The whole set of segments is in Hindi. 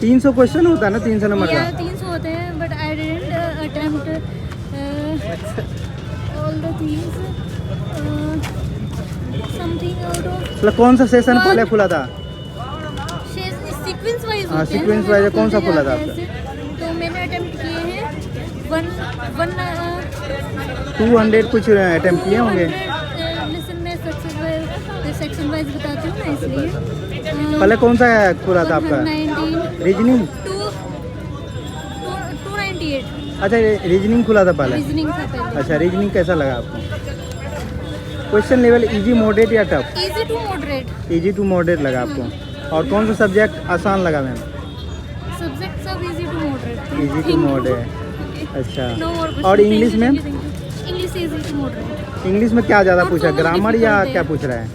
300 क्वेश्चन होता है ना 300 नंबर का? 300 होते हैं, but I didn't attempt all the things, something out of. मतलब कौन सा सेशन पहले खुला था? सीक्वेंस वाइज हाँ, सीक्वेंस वाइज कौन सा खुला था आपका? तो मैंने अटेम्प्ट किए हैं 200 कुछ अटेम्प्ट किए होंगे। लिसन में सेक्शन वाइज बताती हूँ ना, इसलिए। पहले कौन सा खुला था आपका? 19 रीजनिंग। 298 अच्छा, रीजनिंग खुला था पहले। रीजनिंग था पहले। अच्छा, रीजनिंग कैसा लगा आपको? क्वेश्चन लेवल इजी, मॉडरेट या टफ? Easy to moderate. Easy to moderate लगा आपको। और कौन सा सब्जेक्ट आसान लगा मैम? सब्जेक्ट सब easy to moderate. Easy to moderate. अच्छा, No more questions. और इंग्लिश में? English easy to moderate. English में क्या ज़्यादा Not पूछा, so much ग्रामर या difficult है। क्या पूछ रहा है?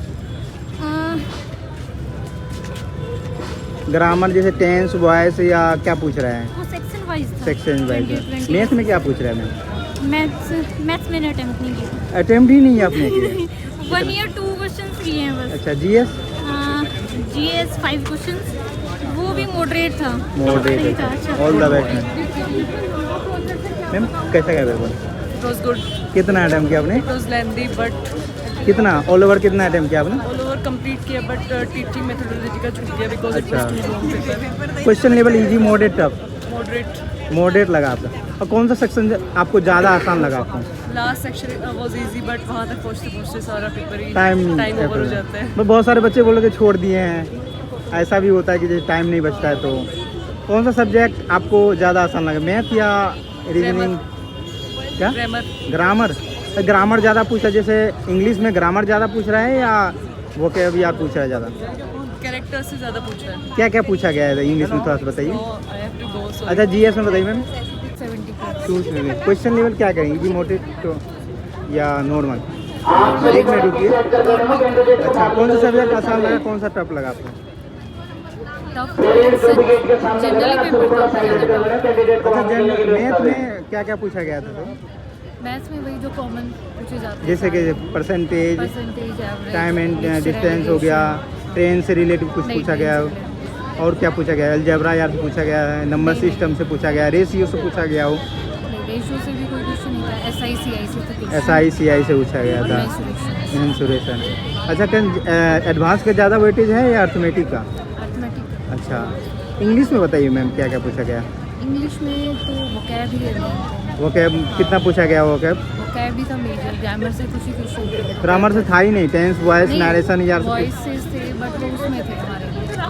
ग्रामर जैसे टेंस, वॉइस या क्या पूछ रहा है? वो सेक्शन वाइज था। Section wise. मैथ में क्या पूछ रहा है मैम? मैथ्स मैंने अटेम्प्ट नहीं किया। अटेम्प्ट ही नहीं आपने किया? 1 ईयर 2 क्वेश्चंस किए हैं बस। अच्छा, जीएस? जीएस 5 क्वेश्चंस, वो भी मॉडरेट था। मॉडरेट था। है। All the best ma'am. कैसा गया पेपर? It was good. कितना अटेम्प्ट किया आपने? It was lengthy, but कितना ऑल ओवर कितना अटेम्प्ट किया आपने? all over complete किया, but teaching methodology का छूट गया because it अच्छा। was too long paper. Question level easy, moderate, tough? Moderate. Moderate लगा आपका। और कौन सा सेक्शन आपको ज़्यादा आसान लगा आपको? Last section was easy, but वहाँ तक पहुँचते सारा पेपर ही टाइम over हो जाता है। बहुत सारे बच्चे बोले कि छोड़ दिए हैं, ऐसा भी होता है कि जैसे टाइम नहीं बचता है। तो कौन सा सब्जेक्ट आपको ज़्यादा आसान लगा, मैथ या रीजनिंग? क्या? ग्रामर। ग्रामर ज़्यादा पूछा, जैसे इंग्लिश में ग्रामर ज़्यादा पूछ रहा है या वोकैबुलरी पूछ रहा है ज़्यादा? कैरेक्टर से ज़्यादा पूछ रहा है। क्या क्या पूछा गया है इंग्लिश में, थोड़ा सा बताइए। So I have to go. So अच्छा, जीएस में बताइए मैम। 70 प्लस। टूल्स में क्वेश्चन लेवल क्या करेंगे, इजी, मॉडरेट तो या नॉर्मल? एक मिनट रुकिए। अच्छा, कौन सा सब्जेक्ट आसान लगा, कौन सा टफ लगा आपको? टफ जनरली पेपर था ज़्यादा टफ। अच्छा, मैथ में क्या क्या पूछा गया था? तो मैथ्स में वही जो कॉमन पूछे जाते हैं, जैसे कि percentage, percentage, average, time and distance हो गया, ट्रेन से रिलेटेड कुछ पूछा गया, और क्या पूछा गया? अलजेब्रा यार से पूछा गया है, नंबर सिस्टम से पूछा गया, रेशियो से पूछा गया हो? रेशियो से भी कोई क्वेश्चन नहीं था। SICI से तो कुछ SICI से पूछा गया था। इंश्योरेंस। अच्छा, क्या एडवांस का ज़्यादा वेटेज है या अर्थमेटिक का? अर्थमेटिक। अच्छा, इंग्लिश में बताइए मैम क्या क्या पूछा गया? इंग्लिश में तो वोकैब ही है main। वोकैब कितना पूछा गया? वोकैब भी था मेजर, ग्रामर से कुछ ही क्वेश्चन। ग्रामर से था ही नहीं, टेंस, वॉइस, नरेशन यार वॉइसेस थे, बट वो उसमें थे हमारे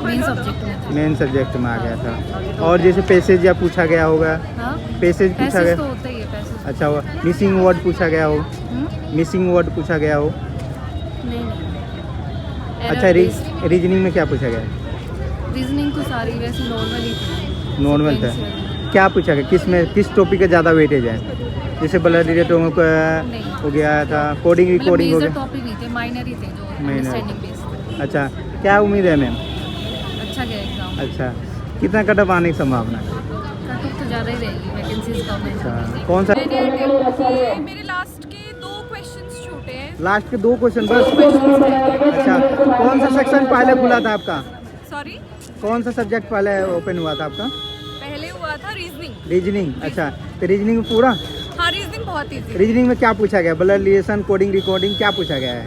मेन सब्जेक्ट में थे। मेन सब्जेक्ट में आ गया था। और जैसे पैसेज या पूछा गया होगा? हाँ, पैसेज पूछा पैसेज गया। तो होता ही है पैसेज। अच्छा, वो मिसिंग वर्ड पूछा गया हो? मिसिंग वर्ड पूछा गया हो? नहीं। अच्छा, रीजनिंग में क्या पूछा गया? रीजनिंग तो सारी वैसे नॉर्मल ही थी। नॉर्मल था। क्या पूछा गया, किस टॉपिक का ज़्यादा वेटेज है? जैसे ब्लड रिलेटेड हो गया था, कोडिंग रिकॉर्डिंग हो गया। टॉपिक नहीं थे, माइनर ही थे जो Minor। Understanding based. अच्छा, क्या उम्मीद है मैम? अच्छा गया एग्जाम। अच्छा, कितना कटअप आने की संभावना है? कट तो ज़्यादा ही रहेगी, वैकेंसीज कम है। अच्छा, कौन सा? मेरे लास्ट के 2 क्वेश्चंस छूटे हैं। लास्ट के 2 क्वेश्चन बस? अच्छा, कौन सा सेक्शन पहले खुला था आपका? सॉरी, कौन सा सब्जेक्ट पहले ओपन हुआ था आपका? पहले हुआ था रीजनिंग। रीजनिंग। अच्छा, तो रीजनिंग में पूरा? हाँ, रीजनिंग बहुत इजी। रीजनिंग में क्या पूछा गया? ब्लड रिलेशन, कोडिंग रिकॉर्डिंग, क्या पूछा गया है?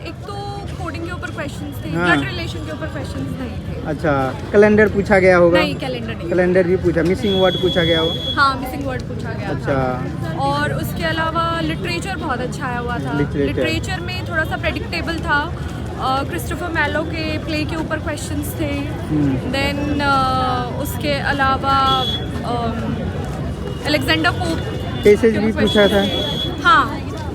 एक तो कोडिंग के ऊपर क्वेश्चंस थे, हाँ। ब्लड रिलेशन के ऊपर क्वेश्चंस नहीं थे। अच्छा, कैलेंडर पूछा गया होगा? नहीं, कैलेंडर नहीं। कैलेंडर भी पूछा, मिसिंग वर्ड पूछा गया हो? हाँ, मिसिंग वर्ड पूछा गया अच्छा। था। और उसके अलावा लिटरेचर बहुत अच्छा आया हुआ था। लिटरेचर में थोड़ा सा प्रेडिक्टेबल था। क्रिस्टोफर मैलो के प्ले के ऊपर क्वेश्चंस थे। देन उसके अलावा अलेक्जेंडर पोप पैसेज भी पूछा था? हाँ,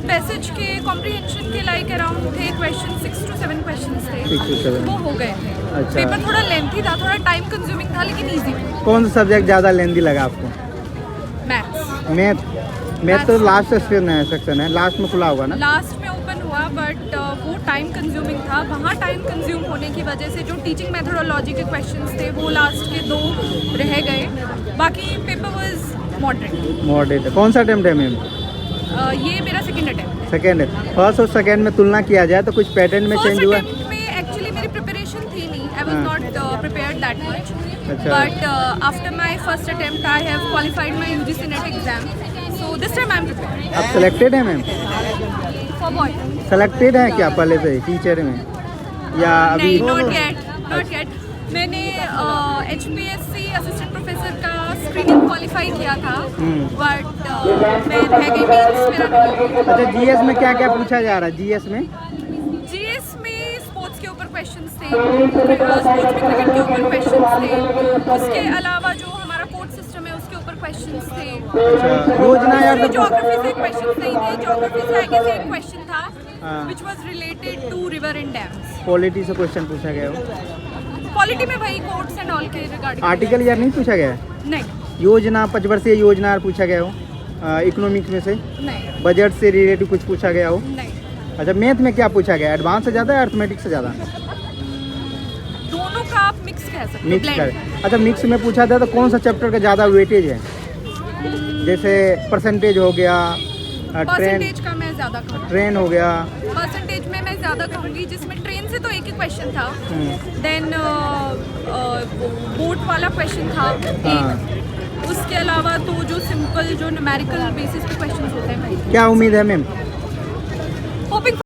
पैसेज के कॉम्प्रिहेंशन के लाइक अराउंड थे क्वेश्चन, 6 to 7 क्वेश्चंस थे। 6 to 7। वो हो गए थे। अच्छा। पेपर थोड़ा लेंथी था, थोड़ा टाइम कंज्यूमिंग था, लेकिन इजी था। कौन सा सब्जेक्ट ज़्यादा लेंदी लगा आपको? मैथ्स। मैथ तो लास्ट सेक्शन है, लास्ट में खुला होगा ना? लास्ट में ओपन हुआ, बट वो टाइम कंज्यूमिंग था। वहाँ टाइम कंज्यूम होने की वजह से जो टीचिंग मेथोडोलॉजी के क्वेश्चंस थे वो लास्ट के 2 रह गए। बाकी पेपर वाज मॉडरेट। कौन सा अटेम्प्ट है मैम? ये मेरा सेकंड अटेम्प्ट। सेकंड है। फर्स्ट और सेकंड में तुलना किया जाए तो कुछ पैटर्न में चेंज हुआ? फर्स्ट अटेम्प्ट में एक्चुअली मेरी प्रिपरेशन थी नहीं, I was not prepared that much. अच्छा। But after my first attempt, I have qualified my UGC NET exam. So this time I'm prepared. आप सेलेक्टेड हैं मैम? For what? सेलेक्टेड हैं क्या पहले से टीचर में या अभी? नहीं, not yet, not yet. मैंने HPSC असिस्टेंट प्रोफेसर का स्क्रीनिंग क्वालिफाई किया था, बट मैं रह गई मीन्स मेरा नहीं। अच्छा, जीएस में क्या क्या पूछा जा रहा है? जीएस में स्पोर्ट्स के ऊपर क्वेश्चंस थे, स्पोर्ट्स में क्रिकेट के ऊपर क्वेश्चंस थे, उसके अलावा जो हमारा कोर्ट सिस्टम है उसके ऊपर क्वेश्चंस थे। अच्छा, योजना यार ज्योग्राफी से क्वेश्चंस नहीं थे, ज्योग्राफी से आगे से एक क्वेश्चन था which was related to river and dams. Polity से क्वेश्चन पूछा गया हो? पॉलिटी में भाई कोर्ट्स एंड ऑल के रिगार्डिंग आर्टिकल यार नहीं पूछा गया? नहीं योजना, पंचवर्षीय योजना पूछा गया हो? इकोनॉमिक्स में से नहीं बजट से रिलेटिव कुछ पूछा गया हो? नहीं। अच्छा, मैथ में क्या पूछा गया? एडवांस से ज़्यादा है अर्थमेटिक से ज़्यादा? दोनों का आप मिक्स कह सकते हो, मिक्स कर। blend। अच्छा, मिक्स में पूछा था तो कौन सा चैप्टर का ज़्यादा वेटेज है? जैसे परसेंटेज हो गया, परसेंटेज का मैं ज़्यादा कहूँगी। ट्रेन हो गया। परसेंटेज में मैं ज़्यादा कहूँगी, जिसमें ट्रेन से तो एक ही क्वेश्चन था, देन बोट वाला क्वेश्चन था एक, उसके अलावा तो जो सिंपल जो न्यूमेरिकल बेसिस पे क्वेश्चंस होते हैं भाई। क्या उम्मीद है मैम?